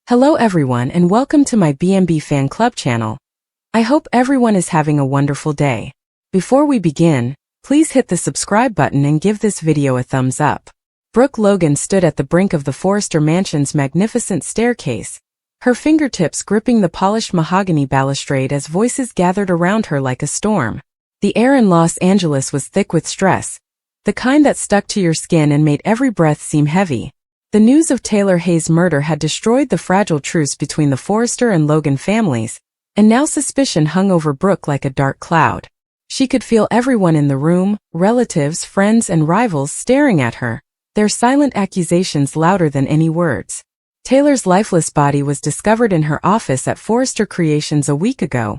Hello everyone and welcome to my B&B Fan Club channel. I hope everyone is having a wonderful day. Before we begin, please hit the subscribe button and give this video a thumbs up. Brooke Logan stood at the brink of the Forrester mansion's magnificent staircase, her fingertips gripping the polished mahogany balustrade as voices gathered around her like a storm. The air in Los Angeles was thick with stress, the kind that stuck to your skin and made every breath seem heavy. The news of Taylor Hayes' murder had destroyed the fragile truce between the Forrester and Logan families, and now suspicion hung over Brooke like a dark cloud. She could feel everyone in the room, relatives, friends, and rivals staring at her, their silent accusations louder than any words. Taylor's lifeless body was discovered in her office at Forrester Creations a week ago,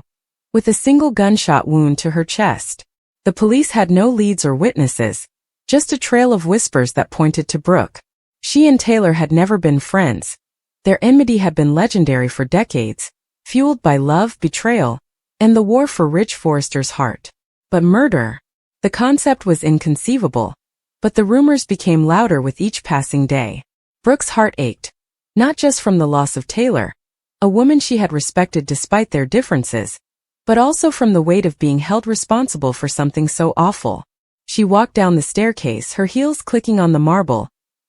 with a single gunshot wound to her chest. The police had no leads or witnesses, just a trail of whispers that pointed to Brooke. She and Taylor had never been friends. Their enmity had been legendary for decades, fueled by love, betrayal, and the war for Rich Forrester's heart. But murder? The concept was inconceivable, but the rumors became louder with each passing day. Brooke's heart ached, not just from the loss of Taylor, a woman she had respected despite their differences, but also from the weight of being held responsible for something so awful. She walked down the staircase, her heels clicking on the marble,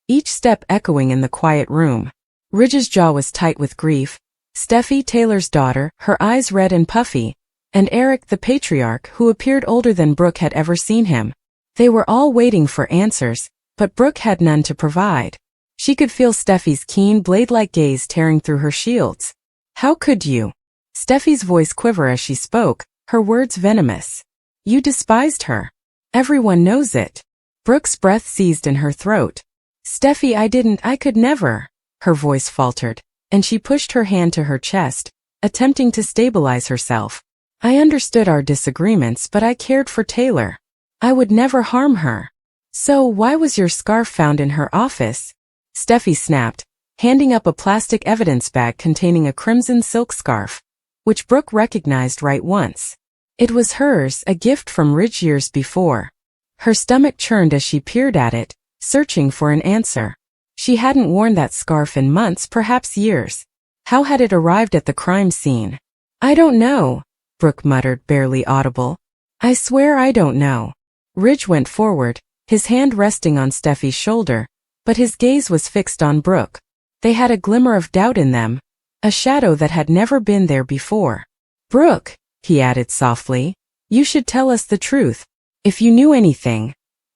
each step echoing in the quiet room. Ridge's jaw was tight with grief, Steffi, Taylor's daughter, her eyes red and puffy, and Eric, the patriarch, who appeared older than Brooke had ever seen him. They were all waiting for answers, but Brooke had none to provide. She could feel Steffi's keen, blade-like gaze tearing through her shields. "How could you?" Steffi's voice quivered as she spoke, her words venomous. "You despised her. Everyone knows it." Brooke's breath seized in her throat. "Steffi, I could never." Her voice faltered, and she pushed her hand to her chest, attempting to stabilize herself. "I understood our disagreements, but I cared for Taylor. I would never harm her." "So why was your scarf found in her office?" Steffi snapped, handing up a plastic evidence bag containing a crimson silk scarf, which Brooke recognized right once. It was hers, a gift from Ridge years before. Her stomach churned as she peered at it, searching for an answer. She hadn't worn that scarf in months, perhaps years. How had it arrived at the crime scene? "I don't know," Brooke muttered, barely audible. "I swear I don't know." Ridge went forward, his hand resting on Steffi's shoulder, but his gaze was fixed on Brooke. They had a glimmer of doubt in them, a shadow that had never been there before. "Brooke," he added softly, "you should tell us the truth. If you knew anything."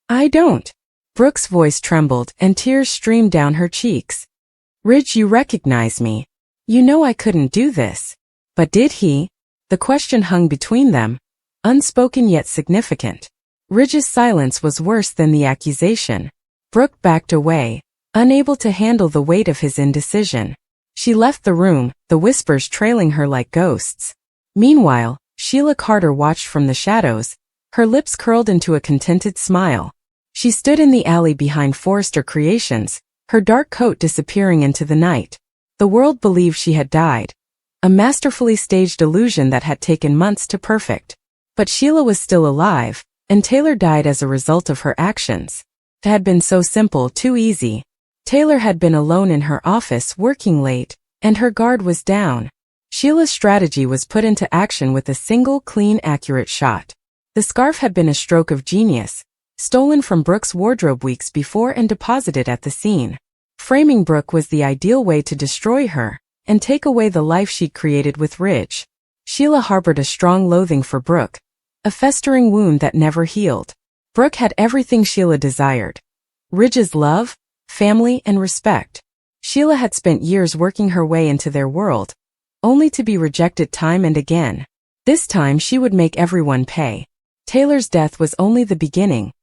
"I don't." Brooke's voice trembled and tears streamed down her cheeks. "Ridge, you recognize me. You know I couldn't do this. But did he?" The question hung between them, unspoken yet significant. Ridge's silence was worse than the accusation. Brooke backed away, unable to handle the weight of his indecision. She left the room, the whispers trailing her like ghosts. Meanwhile, Sheila Carter watched from the shadows, her lips curled into a contented smile. She stood in the alley behind Forrester Creations, her dark coat disappearing into the night. The world believed she had died, a masterfully staged illusion that had taken months to perfect. But Sheila was still alive, and Taylor died as a result of her actions. It had been so simple, too easy. Taylor had been alone in her office working late, and her guard was down. Sheila's strategy was put into action with a single, clean, accurate shot. The scarf had been a stroke of genius, stolen from Brooke's wardrobe weeks before and deposited at the scene. Framing Brooke was the ideal way to destroy her and take away the life she'd created with Ridge. Sheila harbored a strong loathing for Brooke, a festering wound that never healed. Brooke had everything Sheila desired: Ridge's love, family, and respect. Sheila had spent years working her way into their world, only to be rejected time and again. This time she would make everyone pay. Taylor's death was only the beginning,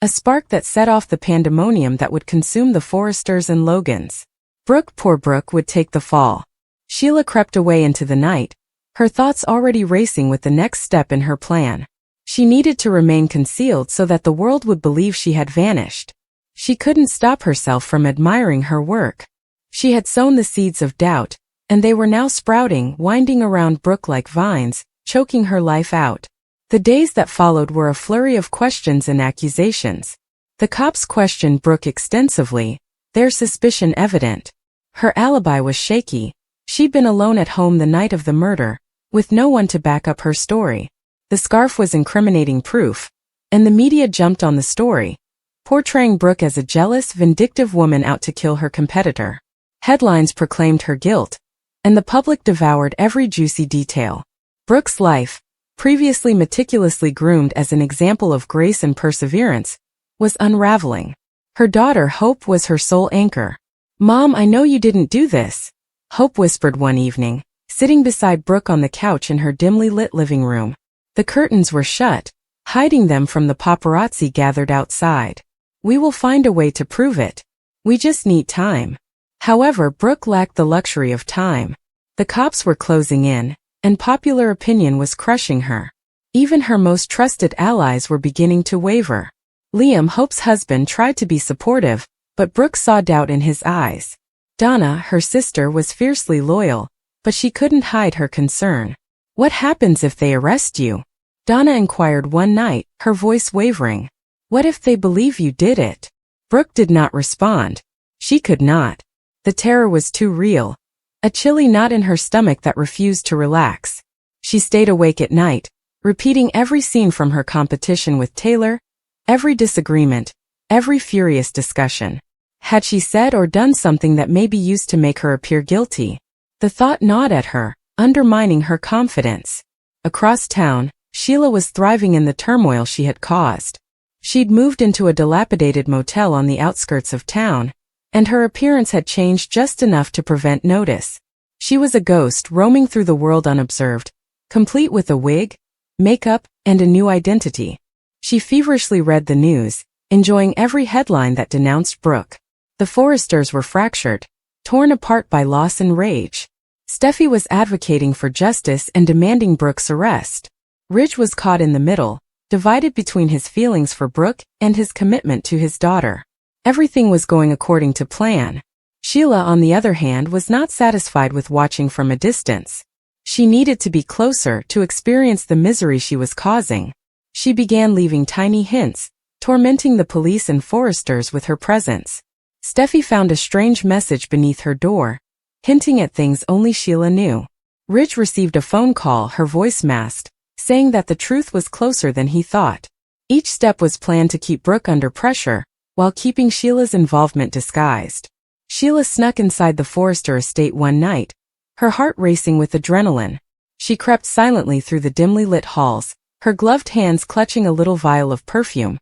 a spark that set off the pandemonium that would consume the Forresters and Logans. Brooke, poor Brooke, would take the fall. Sheila crept away into the night, her thoughts already racing with the next step in her plan. She needed to remain concealed so that the world would believe she had vanished. She couldn't stop herself from admiring her work. She had sown the seeds of doubt, and they were now sprouting, winding around Brooke like vines, choking her life out. The days that followed were a flurry of questions and accusations. The cops questioned Brooke extensively, their suspicion evident. Her alibi was shaky, She'd been alone at home the night of the murder, with no one to back up her story. The scarf was incriminating proof, and the media jumped on the story, portraying Brooke as a jealous, vindictive woman out to kill her competitor. Headlines proclaimed her guilt, and the public devoured every juicy detail. Brooke's life, previously meticulously groomed as an example of grace and perseverance, was unraveling. Her daughter Hope was her sole anchor. "Mom, I know you didn't do this," Hope whispered one evening, sitting beside Brooke on the couch in her dimly lit living room. The curtains were shut, hiding them from the paparazzi gathered outside. "We will find a way to prove it. We just need time." However, Brooke lacked the luxury of time. The cops were closing in, and popular opinion was crushing her. Even her most trusted allies were beginning to waver. Liam, Hope's husband, tried to be supportive, but Brooke saw doubt in his eyes. Donna, her sister, was fiercely loyal, but she couldn't hide her concern. "What happens if they arrest you?" Donna inquired one night, her voice wavering. "What if they believe you did it?" Brooke did not respond. She could not. The terror was too real, a chilly knot in her stomach that refused to relax. She stayed awake at night, repeating every scene from her competition with Taylor, every disagreement, every furious discussion. Had she said or done something that may be used to make her appear guilty? The thought gnawed at her, undermining her confidence. Across town, Sheila was thriving in the turmoil she had caused. She'd moved into a dilapidated motel on the outskirts of town, and her appearance had changed just enough to prevent notice. She was a ghost roaming through the world unobserved, complete with a wig, makeup, and a new identity. She feverishly read the news, enjoying every headline that denounced Brooke. The Forresters were fractured, torn apart by loss and rage. Steffi was advocating for justice and demanding Brooke's arrest. Ridge was caught in the middle, divided between his feelings for Brooke and his commitment to his daughter. Everything was going according to plan. Sheila, on the other hand, was not satisfied with watching from a distance. She needed to be closer to experience the misery she was causing. She began leaving tiny hints, tormenting the police and Forresters with her presence. Steffi found a strange message beneath her door, hinting at things only Sheila knew. Ridge received a phone call, her voice masked, saying that the truth was closer than he thought. Each step was planned to keep Brooke under pressure, while keeping Sheila's involvement disguised. Sheila snuck inside the Forrester estate one night, her heart racing with adrenaline. She crept silently through the dimly lit halls, her gloved hands clutching a little vial of perfume,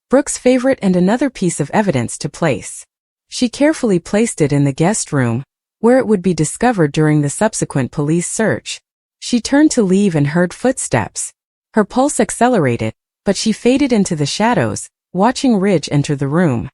Brooke's favorite and another piece of evidence to place. She carefully placed it in the guest room, where it would be discovered during the subsequent police search. She turned to leave and heard footsteps. Her pulse accelerated, but she faded into the shadows, watching Ridge enter the room.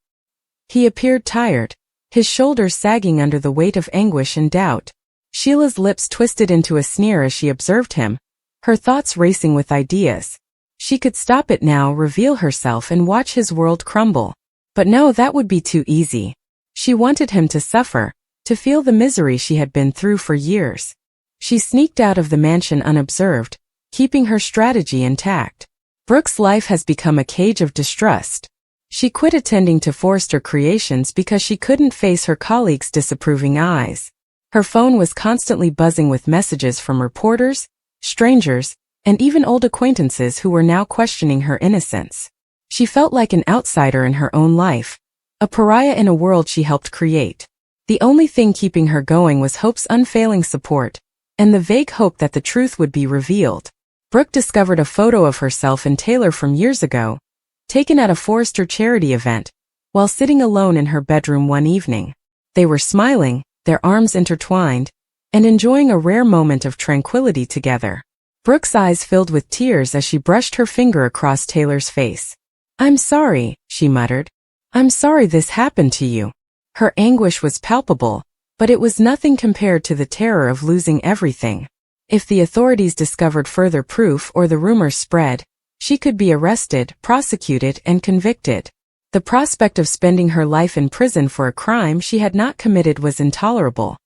He appeared tired, his shoulders sagging under the weight of anguish and doubt. Sheila's lips twisted into a sneer as she observed him, her thoughts racing with ideas. She could stop it now, reveal herself, and watch his world crumble. But no, that would be too easy. She wanted him to suffer, to feel the misery she had been through for years. She sneaked out of the mansion unobserved, keeping her strategy intact. Brooke's life has become a cage of distrust. She quit attending to Forrester Creations because she couldn't face her colleagues' disapproving eyes. Her phone was constantly buzzing with messages from reporters, strangers, and even old acquaintances who were now questioning her innocence. She felt like an outsider in her own life, a pariah in a world she helped create. The only thing keeping her going was Hope's unfailing support, and the vague hope that the truth would be revealed. Brooke discovered a photo of herself and Taylor from years ago, taken at a Forrester charity event, while sitting alone in her bedroom one evening. They were smiling, their arms intertwined, and enjoying a rare moment of tranquility together. Brooke's eyes filled with tears as she brushed her finger across Taylor's face. "I'm sorry," she muttered. "I'm sorry this happened to you." Her anguish was palpable, but it was nothing compared to the terror of losing everything. If the authorities discovered further proof or the rumors spread, she could be arrested, prosecuted, and convicted. The prospect of spending her life in prison for a crime she had not committed was intolerable.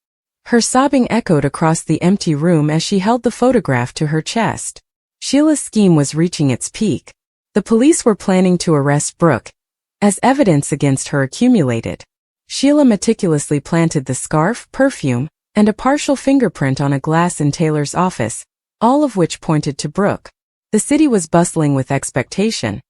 Her sobbing echoed across the empty room as she held the photograph to her chest. Sheila's scheme was reaching its peak. The police were planning to arrest Brooke, as evidence against her accumulated. Sheila meticulously planted the scarf, perfume, and a partial fingerprint on a glass in Taylor's office, all of which pointed to Brooke. The city was bustling with expectation,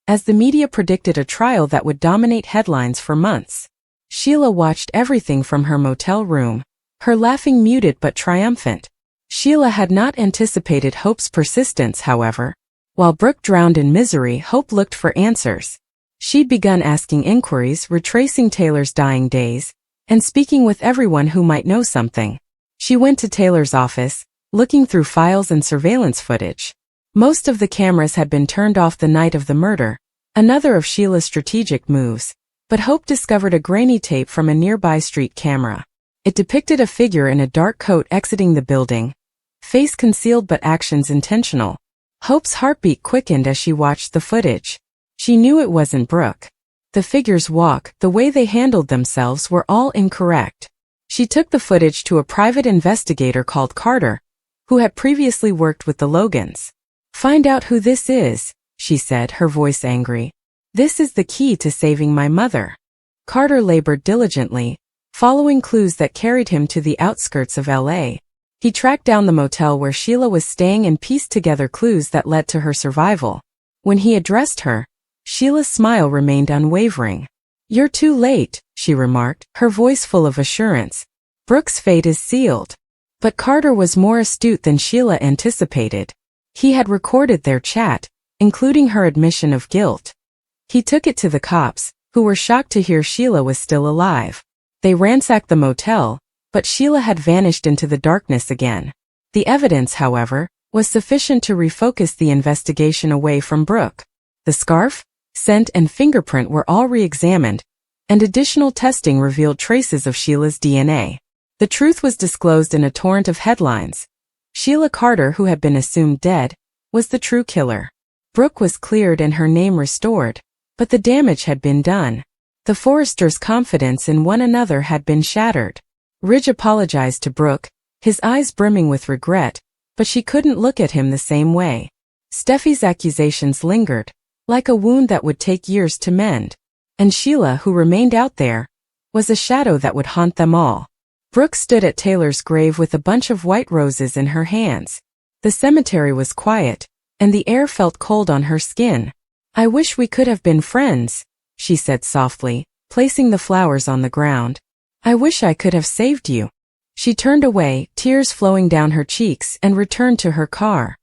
as the media predicted a trial that would dominate headlines for months. Sheila watched everything from her motel room, her laughing muted but triumphant. Sheila had not anticipated Hope's persistence, however. While Brooke drowned in misery, Hope looked for answers. She'd begun asking inquiries, retracing Taylor's dying days, and speaking with everyone who might know something. She went to Taylor's office, looking through files and surveillance footage. Most of the cameras had been turned off the night of the murder, another of Sheila's strategic moves, but Hope discovered a grainy tape from a nearby street camera. It depicted a figure in a dark coat exiting the building, face concealed but actions intentional. Hope's heartbeat quickened as she watched the footage. She knew it wasn't Brooke. The figure's walk, the way they handled themselves were all incorrect. She took the footage to a private investigator called Carter, who had previously worked with the Logans. "Find out who this is," she said, her voice angry. "This is the key to saving my mother." Carter labored diligently, following clues that carried him to the outskirts of LA. He tracked down the motel where Sheila was staying and pieced together clues that led to her survival. When he addressed her, Sheila's smile remained unwavering. "You're too late," she remarked, her voice full of assurance. "Brooke's fate is sealed." But Carter was more astute than Sheila anticipated. He had recorded their chat, including her admission of guilt. He took it to the cops, who were shocked to hear Sheila was still alive. They ransacked the motel, but Sheila had vanished into the darkness again. The evidence, however, was sufficient to refocus the investigation away from Brooke. The scarf, scent, and fingerprint were all re-examined, and additional testing revealed traces of Sheila's DNA. The truth was disclosed in a torrent of headlines. Sheila Carter, who had been assumed dead, was the true killer. Brooke was cleared and her name restored, but the damage had been done. The Forresters' confidence in one another had been shattered. Ridge apologized to Brooke, his eyes brimming with regret, but she couldn't look at him the same way. Steffi's accusations lingered, like a wound that would take years to mend. And Sheila, who remained out there, was a shadow that would haunt them all. Brooke stood at Taylor's grave with a bunch of white roses in her hands. The cemetery was quiet, and the air felt cold on her skin. "I wish we could have been friends," she said softly, placing the flowers on the ground. "I wish I could have saved you." She turned away, tears flowing down her cheeks, and returned to her car.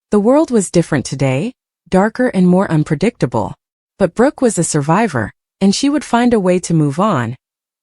The world was different today, darker and more unpredictable. But Brooke was a survivor, and she would find a way to move on,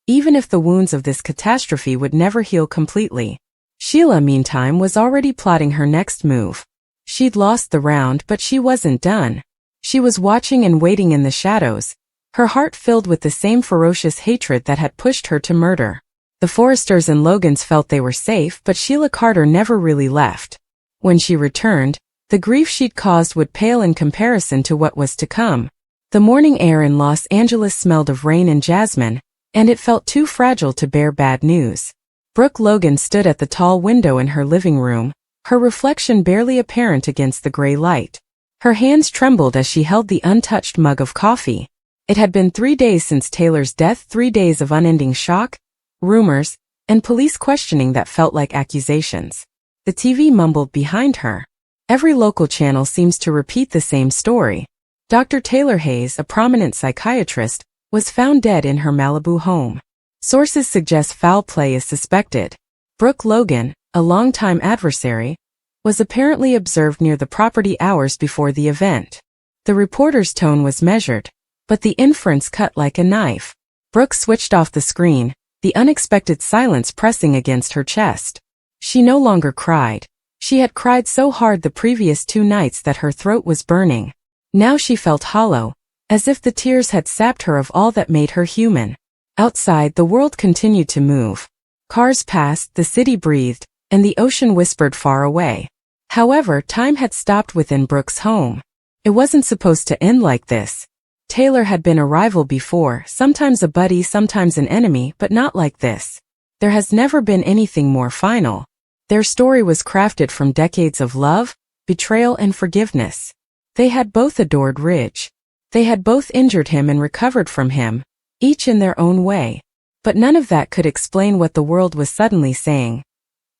even if the wounds of this catastrophe would never heal completely. Sheila, meantime, was already plotting her next move. She'd lost the round, but she wasn't done. She was watching and waiting in the shadows, her heart filled with the same ferocious hatred that had pushed her to murder. The Forresters and Logans felt they were safe, but Sheila Carter never really left. When she returned, the grief she'd caused would pale in comparison to what was to come. The morning air in Los Angeles smelled of rain and jasmine, and it felt too fragile to bear bad news. Brooke Logan stood at the tall window in her living room, her reflection barely apparent against the gray light. Her hands trembled as she held the untouched mug of coffee. It had been 3 days since Taylor's death, 3 days of unending shock, rumors, and police questioning that felt like accusations. The TV mumbled behind her. Every local channel seems to repeat the same story. Dr. Taylor Hayes, a prominent psychiatrist, was found dead in her Malibu home. Sources suggest foul play is suspected. Brooke Logan, a longtime adversary, was apparently observed near the property hours before the event. The reporter's tone was measured, but the inference cut like a knife. Brooke switched off the screen, the unexpected silence pressing against her chest. She no longer cried. She had cried so hard the previous 2 nights that her throat was burning. Now she felt hollow, as if the tears had sapped her of all that made her human. Outside, the world continued to move. Cars passed, the city breathed, and the ocean whispered far away. However, time had stopped within Brooke's home. It wasn't supposed to end like this. Taylor had been a rival before, sometimes a buddy, sometimes an enemy, but not like this. There has never been anything more final. Their story was crafted from decades of love, betrayal, and forgiveness. They had both adored Ridge. They had both injured him and recovered from him, each in their own way. But none of that could explain what the world was suddenly saying.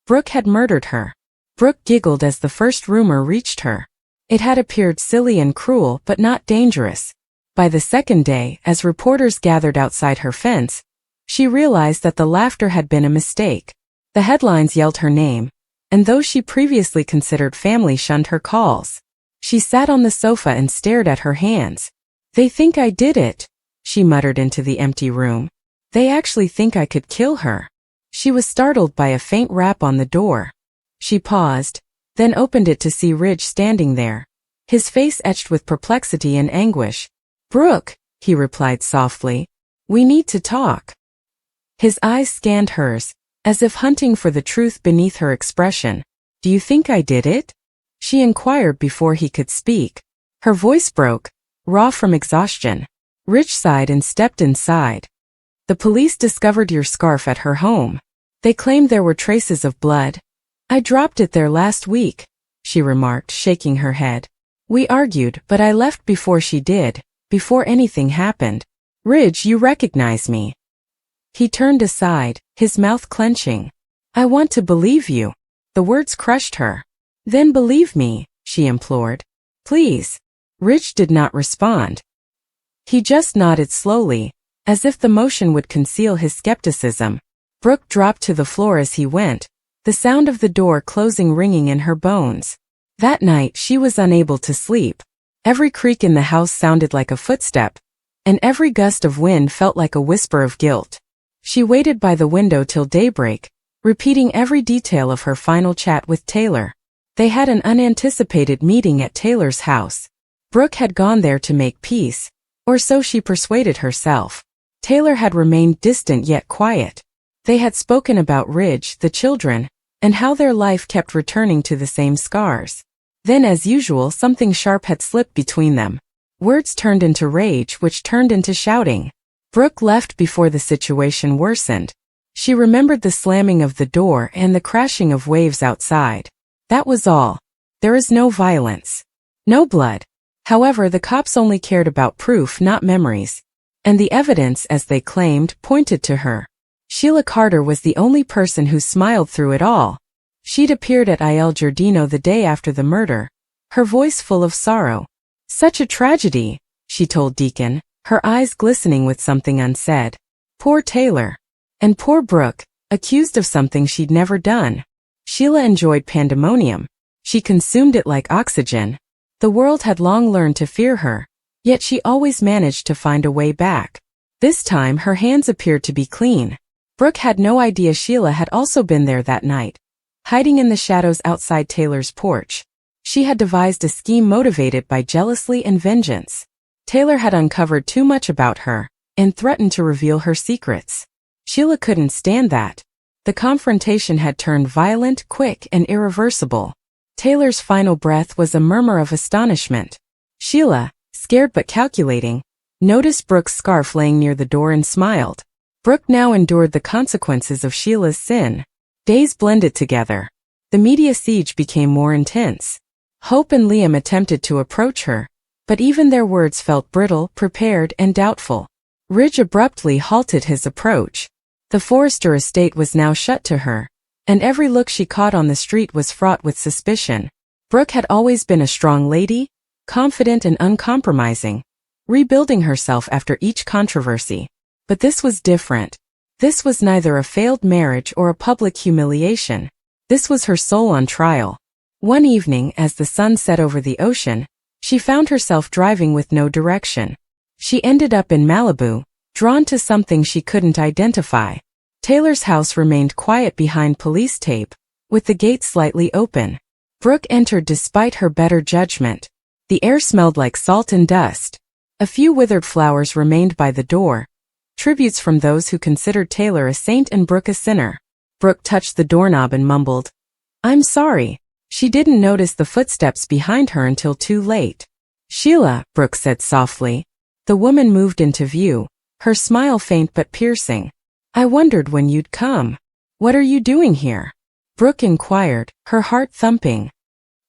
Brooke had murdered her. Brooke giggled as the first rumor reached her. It had appeared silly and cruel but not dangerous. By the second day, as reporters gathered outside her fence, she realized that the laughter had been a mistake. The headlines yelled her name, and those she previously considered family shunned her calls. She sat on the sofa and stared at her hands. "They think I did it," she muttered into the empty room. "They actually think I could kill her." She was startled by a faint rap on the door. She paused, then opened it to see Ridge standing there, his face etched with perplexity and anguish. "Brooke," he replied softly, "we need to talk." His eyes scanned hers, as if hunting for the truth beneath her expression. "Do you think I did it?" she inquired before he could speak. Her voice broke, raw from exhaustion. Ridge sighed and stepped inside. "The police discovered your scarf at her home. They claimed there were traces of blood. I dropped it there last week," she remarked, shaking her head. "We argued, but I left before she did, before anything happened. Ridge, you recognize me." He turned aside, his mouth clenching. "I want to believe you." The words crushed her. "Then believe me," she implored. "Please." Ridge did not respond. He just nodded slowly, as if the motion would conceal his skepticism. Brooke dropped to the floor as he went, the sound of the door closing ringing in her bones. That night she was unable to sleep. Every creak in the house sounded like a footstep, and every gust of wind felt like a whisper of guilt. She waited by the window till daybreak, repeating every detail of her final chat with Taylor. They had an unanticipated meeting at Taylor's house. Brooke had gone there to make peace, or so she persuaded herself. Taylor had remained distant yet quiet. They had spoken about Ridge, the children, and how their life kept returning to the same scars. Then, as usual, something sharp had slipped between them. Words turned into rage, which turned into shouting. Brooke left before the situation worsened. She remembered the slamming of the door and the crashing of waves outside. That was all. There is no violence. No blood. However, the cops only cared about proof, not memories. And the evidence, as they claimed, pointed to her. Sheila Carter was the only person who smiled through it all. She'd appeared at Il Giardino the day after the murder, her voice full of sorrow. "Such a tragedy," she told Deacon, her eyes glistening with something unsaid. Poor Taylor. And poor Brooke, accused of something she'd never done. Sheila enjoyed pandemonium. She consumed it like oxygen. The world had long learned to fear her, yet she always managed to find a way back. This time her hands appeared to be clean. Brooke had no idea Sheila had also been there that night, hiding in the shadows outside Taylor's porch. She had devised a scheme motivated by jealousy and vengeance. Taylor had uncovered too much about her, and threatened to reveal her secrets. Sheila couldn't stand that. The confrontation had turned violent, quick, and irreversible. Taylor's final breath was a murmur of astonishment. Sheila, scared but calculating, noticed Brooke's scarf laying near the door and smiled. Brooke now endured the consequences of Sheila's sin. Days blended together. The media siege became more intense. Hope and Liam attempted to approach her, but even their words felt brittle, prepared, and doubtful. Ridge abruptly halted his approach. The Forrester estate was now shut to her, and every look she caught on the street was fraught with suspicion. Brooke had always been a strong lady, confident and uncompromising, rebuilding herself after each controversy. But this was different. This was neither a failed marriage or a public humiliation. This was her soul on trial. One evening, as the sun set over the ocean, she found herself driving with no direction. She ended up in Malibu, drawn to something she couldn't identify. Taylor's house remained quiet behind police tape, with the gate slightly open. Brooke entered despite her better judgment. The air smelled like salt and dust. A few withered flowers remained by the door, tributes from those who considered Taylor a saint and Brooke a sinner. Brooke touched the doorknob and mumbled, "I'm sorry." She didn't notice the footsteps behind her until too late. "Sheila," Brooke said softly. The woman moved into view, her smile faint but piercing. "I wondered when you'd come. What are you doing here?" Brooke inquired, her heart thumping.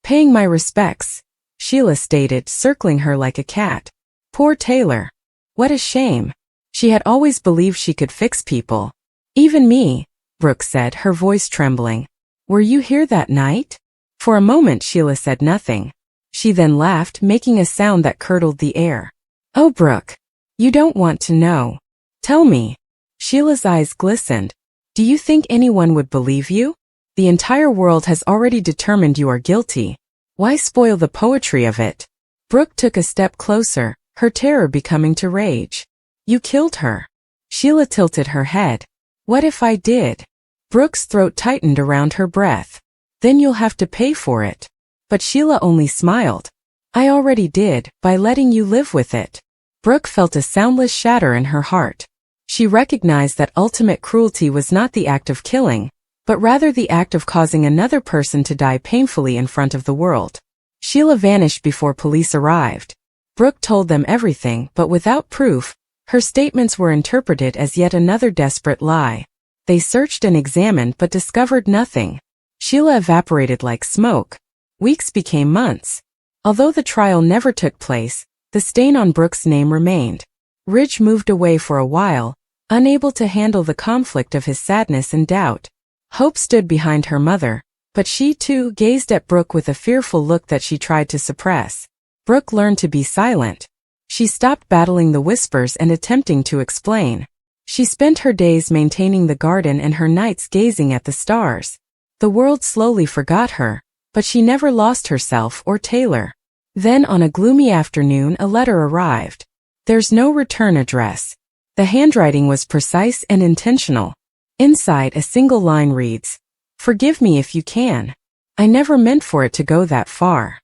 "Paying my respects," Sheila stated, circling her like a cat. "Poor Taylor. What a shame." She had always believed she could fix people. Even me, Brooke said, her voice trembling. Were you here that night? For a moment Sheila said nothing. She then laughed, making a sound that curdled the air. Oh, Brooke. You don't want to know. Tell me. Sheila's eyes glistened. Do you think anyone would believe you? The entire world has already determined you are guilty. Why spoil the poetry of it? Brooke took a step closer, her terror becoming to rage. You killed her. Sheila tilted her head. What if I did? Brooke's throat tightened around her breath. Then you'll have to pay for it. But Sheila only smiled. I already did, by letting you live with it. Brooke felt a soundless shatter in her heart. She recognized that ultimate cruelty was not the act of killing, but rather the act of causing another person to die painfully in front of the world. Sheila vanished before police arrived. Brooke told them everything, but without proof. Her statements were interpreted as yet another desperate lie. They searched and examined but discovered nothing. Sheila evaporated like smoke. Weeks became months. Although the trial never took place, the stain on Brooke's name remained. Ridge moved away for a while, unable to handle the conflict of his sadness and doubt. Hope stood behind her mother, but she too gazed at Brooke with a fearful look that she tried to suppress. Brooke learned to be silent. She stopped battling the whispers and attempting to explain. She spent her days maintaining the garden and her nights gazing at the stars. The world slowly forgot her, but she never lost herself or Taylor. Then on a gloomy afternoon a letter arrived. There's no return address. The handwriting was precise and intentional. Inside a single line reads, Forgive me if you can. I never meant for it to go that far.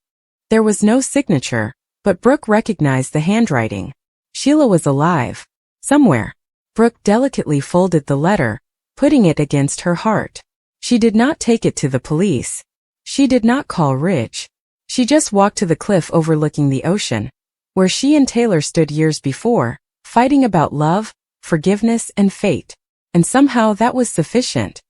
There was no signature, but Brooke recognized the handwriting. Sheila was alive. Somewhere. Brooke delicately folded the letter, putting it against her heart. She did not take it to the police. She did not call Ridge. She just walked to the cliff overlooking the ocean, where she and Taylor stood years before, fighting about love, forgiveness, and fate. And somehow that was sufficient.